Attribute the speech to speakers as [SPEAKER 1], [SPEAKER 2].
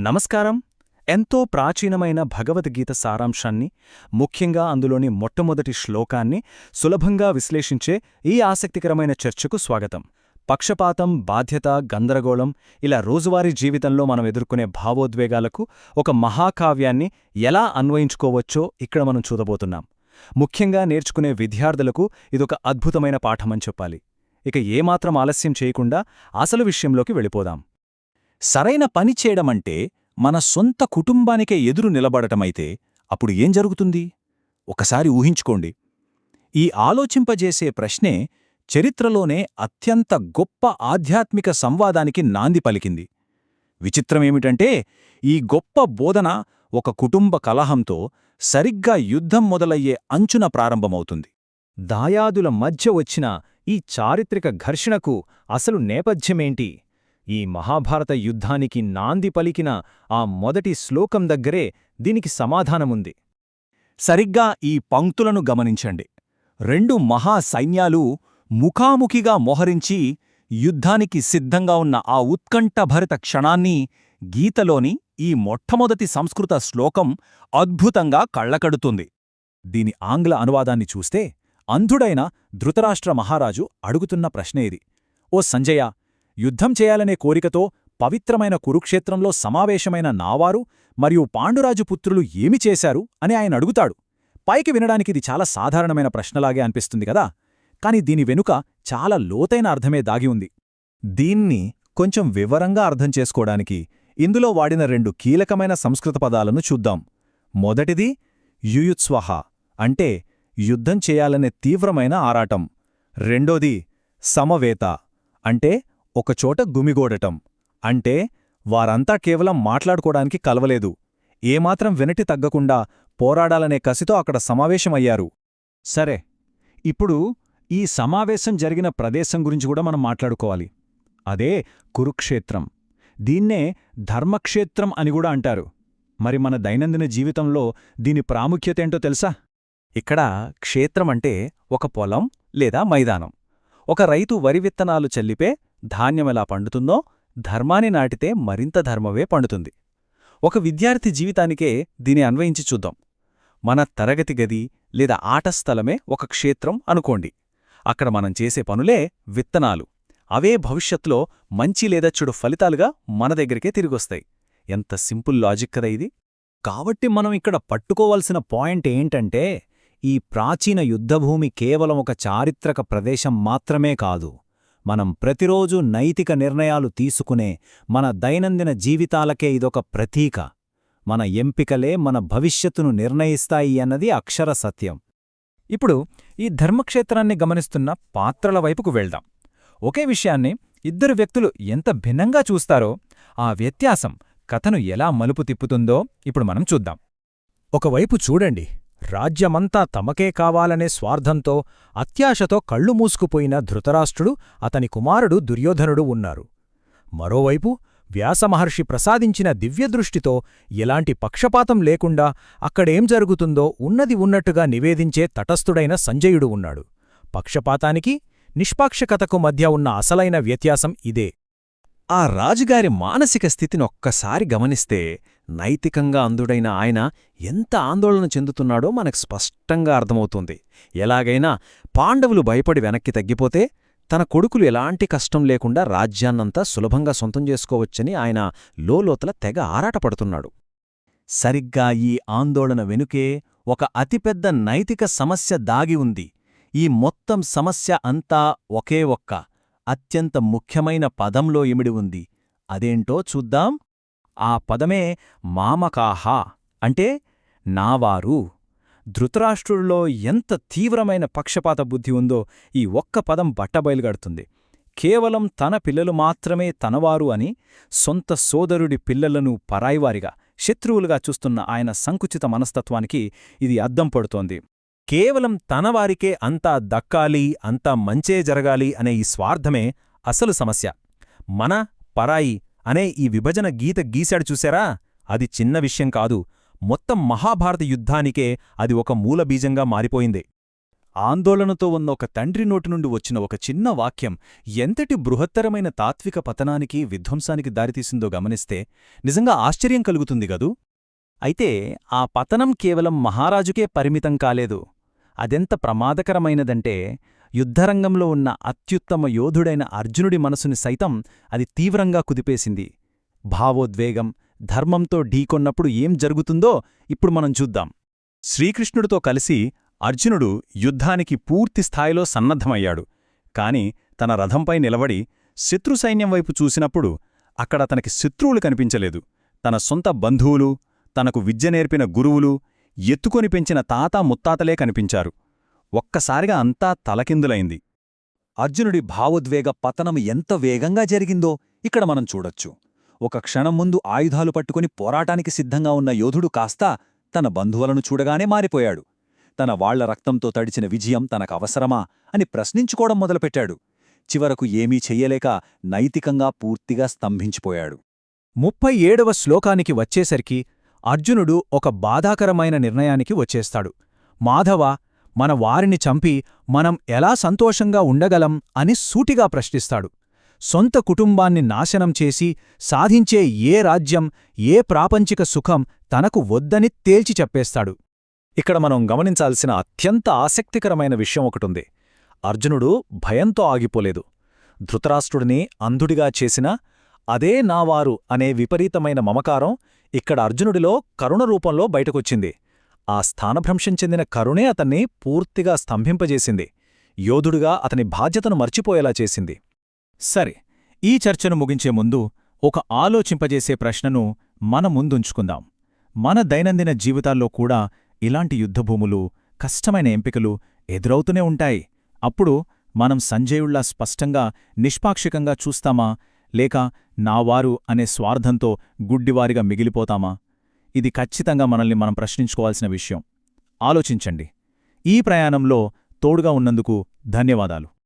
[SPEAKER 1] నమస్కారం. ఎంతో ప్రాచీనమైన భగవద్గీత సారాంశాన్ని, ముఖ్యంగా అందులోని మొట్టమొదటి శ్లోకాన్ని సులభంగా విశ్లేషించే ఈ ఆసక్తికరమైన చర్చకు స్వాగతం. పక్షపాతం, బాధ్యత, గందరగోళం ఇలా రోజువారీ జీవితంలో మనం ఎదుర్కొనే భావోద్వేగాలకు ఒక మహాకావ్యాన్ని ఎలా అన్వయించుకోవచ్చో ఇక్కడ మనం చూడబోతున్నాం. ముఖ్యంగా నేర్చుకునే విద్యార్థులకు ఇదొక అద్భుతమైన పాఠమని చెప్పాలి. ఇక ఏమాత్రం ఆలస్యం చేయకుండా అసలు విషయంలోకి వెళ్ళిపోదాం.
[SPEAKER 2] సరైన పని చేయడమంటే మన సొంత కుటుంబానికే ఎదురు నిలబడటమైతే అప్పుడు ఏం జరుగుతుంది? ఒకసారి ఊహించుకోండి. ఈ ఆలోచింపజేసే ప్రశ్నే చరిత్రలోనే అత్యంత గొప్ప ఆధ్యాత్మిక సంవాదానికి నాంది పలికింది. విచిత్రమేమిటంటే ఈ గొప్ప బోధన ఒక కుటుంబ కలహంతో సరిగ్గా యుద్ధం మొదలయ్యే అంచున ప్రారంభమవుతుంది.
[SPEAKER 1] దాయాదుల మధ్య వచ్చిన ఈ చారిత్రక ఘర్షణకు అసలు నేపథ్యమేంటి? ఈ మహాభారత యుద్ధానికి నాంది పలికిన ఆ మొదటి శ్లోకం దగ్గరే దీనికి సమాధానముంది.
[SPEAKER 2] సరిగ్గా ఈ పంక్తులను గమనించండి. రెండు మహాసైన్యాలు ముఖాముఖిగా మోహరించి యుద్ధానికి సిద్ధంగా ఉన్న ఆ ఉత్కంఠభరిత క్షణాన్ని గీతలోని ఈ మొట్టమొదటి సంస్కృత శ్లోకం అద్భుతంగా కళ్లకడుతుంది. దీని ఆంగ్ల అనువాదాన్ని చూస్తే అంధుడైన ధృతరాష్ట్ర మహారాజు అడుగుతున్న ప్రశ్నే ఇది. ఓ సంజయ, యుద్ధం చేయాలనే కోరికతో పవిత్రమైన కురుక్షేత్రంలో సమావేశమైన నావారు మరియు పాండురాజు పుత్రులు ఏమి చేశారు అని ఆయన అడుగుతాడు. పైకి వినడానికిది చాలా సాధారణమైన ప్రశ్నలాగే అనిపిస్తుంది కదా, కాని దీని వెనుక చాలా లోతైన అర్థమే దాగి ఉంది. దీన్ని కొంచెం వివరంగా అర్థం చేసుకోవడానికి ఇందులో వాడిన రెండు కీలకమైన సంస్కృత పదాలను చూద్దాం. మొదటిది యుయుత్స్వహ, అంటే యుద్ధం చేయాలనే తీవ్రమైన ఆరాటం. రెండోది సమవేత, అంటే ఒకచోట గుమిగూడటం. అంటే వారంతా కేవలం మాట్లాడుకోడానికి కలవలేదు, ఏమాత్రం వెనటి తగ్గకుండా పోరాడాలనే కసితో అక్కడ సమావేశమయ్యారు. సరే, ఇప్పుడు ఈ సమావేశం జరిగిన ప్రదేశం గురించి కూడా మనం మాట్లాడుకోవాలి. అదే కురుక్షేత్రం. దీన్నే ధర్మక్షేత్రం అని కూడా అంటారు. మరి మన దైనందిన జీవితంలో దీని ప్రాముఖ్యతేంటో తెలుసా? ఇక్కడ క్షేత్రమంటే ఒక పొలం లేదా మైదానం. ఒక రైతు వరి విత్తనాలు చల్లిపే ధాన్యమెలా పండుతుందో ధర్మాన్ని నాటితే మరింత ధర్మవే పండుతుంది. ఒక విద్యార్థి జీవితానికే దీని అన్వయించి చూద్దాం. మన తరగతి గది లేదా ఆట స్థలమే ఒక క్షేత్రం అనుకోండి. అక్కడ మనం చేసే పనులే విత్తనాలు. అవే భవిష్యత్తులో మంచి లేదా చెడు ఫలితాలుగా మన దగ్గరికే తిరిగొస్తాయి. ఎంత సింపుల్ లాజిక్ కదా ఇది! కాబట్టి మనం ఇక్కడ పట్టుకోవాల్సిన పాయింట్ ఏంటంటే, ఈ ప్రాచీన యుద్ధభూమి కేవలం ఒక చారిత్రక ప్రదేశం మాత్రమే కాదు. మనం ప్రతిరోజూ నైతిక నిర్ణయాలు తీసుకునే మన దైనందిన జీవితాలకే ఇదొక ప్రతీక. మన ఎంపికలే మన భవిష్యత్తును నిర్ణయిస్తాయి అన్నది అక్షర సత్యం. ఇప్పుడు ఈ ధర్మక్షేత్రాన్ని గమనిస్తున్న పాత్రల వైపుకు వెళ్దాం. ఒకే విషయాన్ని ఇద్దరు వ్యక్తులు ఎంత భిన్నంగా చూస్తారో ఆ వ్యత్యాసం కథను ఎలా మలుపు తిప్పుతుందో ఇప్పుడు మనం చూద్దాం. ఒకవైపు చూడండి, రాజ్యమంతా తమకే కావాలనే స్వార్థంతో అత్యాశతో కళ్ళు మూసుకుపోయిన ధృతరాష్ట్రుడు, అతని కుమారుడు దుర్యోధనుడు ఉన్నారు. మరోవైపు వ్యాసమహర్షి ప్రసాదించిన దివ్యదృష్టితో ఎలాంటి పక్షపాతం లేకుండా అక్కడేం జరుగుతుందో ఉన్నది ఉన్నట్టుగా నివేదించే తటస్థుడైన సంజయుడు ఉన్నాడు. పక్షపాతానికి, నిష్పాక్షకతకు మధ్య ఉన్న అసలైన వ్యత్యాసం ఇదే. ఆ రాజుగారి మానసిక స్థితినొక్కసారి గమనిస్తే నైతికంగా అంధుడైన ఆయన ఎంత ఆందోళన చెందుతున్నాడో మనకు స్పష్టంగా అర్థమవుతుంది. ఎలాగైనా పాండవులు భయపడి వెనక్కి తగ్గిపోతే తన కొడుకులు ఎలాంటి కష్టం లేకుండా రాజ్యాన్నంతా సులభంగా సొంతం చేసుకోవచ్చని ఆయన లోలోతల తెగ ఆరాటపడుతున్నాడు. సరిగ్గా ఈ ఆందోళన వెనుకే ఒక అతిపెద్ద నైతిక సమస్య దాగి ఉంది. ఈ మొత్తం సమస్య అంతా ఒకే ఒక్క అత్యంత ముఖ్యమైన పదంలో ఇమిడి ఉంది. అదేంటో చూద్దాం. ఆ పదమే మామకాహ, అంటే నావారు. ధృతరాష్ట్రుడిలో ఎంత తీవ్రమైన పక్షపాత బుద్ధి ఉందో ఈ ఒక్క పదం బట్టబయలుగడుతుంది. కేవలం తన పిల్లలు మాత్రమే తనవారు అని, సొంత సోదరుడి పిల్లలను పరాయివారిగా, శత్రువులుగా చూస్తున్న ఆయన సంకుచిత మనస్తత్వానికి ఇది అద్దం పడుతోంది. కేవలం తనవారికే అంతా దక్కాలి, అంతా మంచే జరగాలి అనే ఈ స్వార్థమే అసలు సమస్య. మన, పరాయి అనే ఈ విభజన గీత గీశాడు చూశారా? అది చిన్న విషయం కాదు. మొత్తం మహాభారత యుద్ధానికే అది ఒక మూలబీజంగా మారిపోయింది.
[SPEAKER 1] ఆందోళనతో ఉన్న ఒక తండ్రి నోటి నుండి వచ్చిన ఒక చిన్న వాక్యం ఎంతటి బృహత్తరమైన తాత్విక పతనానికి విధ్వంసానికి దారితీసిందో గమనిస్తే నిజంగా ఆశ్చర్యం కలుగుతుంది గదూ. అయితే ఆ పతనం కేవలం మహారాజుకే పరిమితం కాలేదు. అదెంత ప్రమాదకరమైనదంటే యుద్ధరంగంలో ఉన్న అత్యుత్తమ యోధుడైన అర్జునుడి మనసుని సైతం అది తీవ్రంగా కుదిపేసింది. భావోద్వేగం, ధర్మంతో ఢీకొన్నప్పుడు ఏం జరుగుతుందో ఇప్పుడు మనం చూద్దాం. శ్రీకృష్ణుడితో కలిసి అర్జునుడు యుద్ధానికి పూర్తిస్థాయిలో సన్నద్ధమయ్యాడు. కాని తన రథంపై నిలబడి శత్రుసైన్యం వైపు చూసినప్పుడు అక్కడ తనకి శత్రువులు కనిపించలేదు. తన సొంత బంధువులు, తనకు విద్య నేర్పిన గురువులు, ఎత్తుకొని పెంచిన తాత ముత్తాతలే కనిపించారు. ఒక్కసారిగా అంతా తలకిందులైంది.
[SPEAKER 2] అర్జునుడి భావోద్వేగ పతనం ఎంత వేగంగా జరిగిందో ఇక్కడ మనం చూడొచ్చు. ఒక క్షణం ముందు ఆయుధాలు పట్టుకుని పోరాటానికి సిద్ధంగా ఉన్న యోధుడు కాస్త తన బంధువులను చూడగానే మారిపోయాడు. తన వాళ్ల రక్తంతో తడిచిన విజయం తనకవసరమా అని ప్రశ్నించుకోవడం మొదలుపెట్టాడు. చివరకు ఏమీ చెయ్యలేక నైతికంగా పూర్తిగా స్తంభించిపోయాడు.
[SPEAKER 1] 37వ శ్లోకానికి వచ్చేసరికి అర్జునుడు ఒక బాధాకరమైన నిర్ణయానికి వచ్చేస్తాడు. మాధవ, మన వారిని చంపి మనం ఎలా సంతోషంగా ఉండగలం అని సూటిగా ప్రశ్నిస్తాడు. సొంత కుటుంబాన్ని నాశనం చేసి సాధించే ఏ రాజ్యం, ఏ ప్రాపంచిక సుఖం తనకు వద్దని తేల్చి చెప్పేస్తాడు. ఇక్కడ మనం గమనించాల్సిన అత్యంత ఆసక్తికరమైన విషయం ఒకటుంది. అర్జునుడు భయంతో ఆగిపోలేదు. ధృతరాష్ట్రుడిని అంధుడిగా చేసినా అదే నావారు అనే విపరీతమైన మమకారం ఇక్కడ అర్జునుడిలో కరుణ రూపంలో బయటకొచ్చింది. ఆ స్థానభ్రంశం చెందిన కరుణే అతన్ని పూర్తిగా స్తంభింపజేసింది. యోధుడుగా అతని బాధ్యతను మర్చిపోయేలా చేసింది. సరే, ఈ చర్చను ముగించే ముందు ఒక ఆలోచింపజేసే ప్రశ్నను మన ముందుంచుకుందాం. మన దైనందిన జీవితాల్లో కూడా ఇలాంటి యుద్ధభూములు, కష్టమైన ఎంపికలు ఎదురవుతూనే ఉంటాయి. అప్పుడు మనం సంజయుళ్లా స్పష్టంగా, నిష్పాక్షికంగా చూస్తామా, లేక నావారు అనే స్వార్థంతో గుడ్డివారిగా మిగిలిపోతామా? ఇది ఖచ్చితంగా మనల్ని మనం ప్రశ్నించుకోవాల్సిన విషయం. ఆలోచించండి. ఈ ప్రయాణంలో తోడుగా ఉన్నందుకు ధన్యవాదాలు.